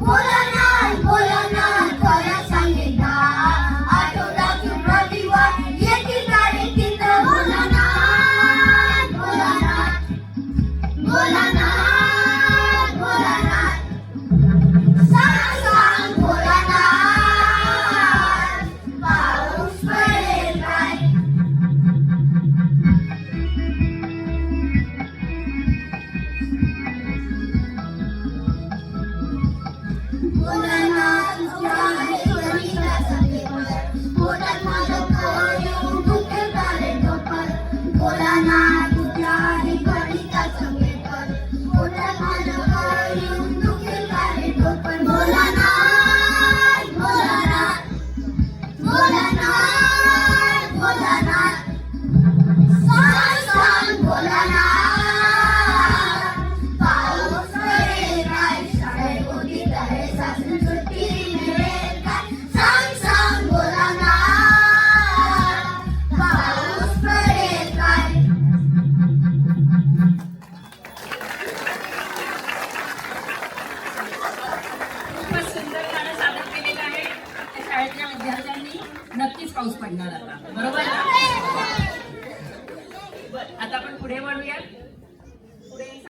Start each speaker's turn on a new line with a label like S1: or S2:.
S1: भोलानाथ भोलानाथ खरं सांगितला आठवड्यातून रविवार येतील गाडी तिथं भोलानाथ भोलानाथ भोलानाथ भोलानाथ सांग सांग भोलानाथ पाऊस पडेल काय भोलानाथ तुझ्या गणिताचा पेपर पोटात माझं येऊन दुखेल का रे टोपर भोलानाथ तुझ्या गणिताचा पेपर पोटात माझं येऊन दुखेल का रे टोपर भोलानाथ भोलानाथ भोलानाथ भोलानाथ सांग सांग भोलानाथ पाऊस पडेल काय शाळेत होती तळे सासरी सुट्टी मिळेल काय सांग सांग भोलानाथ पाऊस पडेल काय
S2: खूपच सुंदर गाणं सादर केलेलं आहे. त्या शाळेतल्या विद्यार्थ्यांनी नक्कीच पाऊस पडणार आता, बरोबर ना? बरं, आता आपण पुढे वळूयात.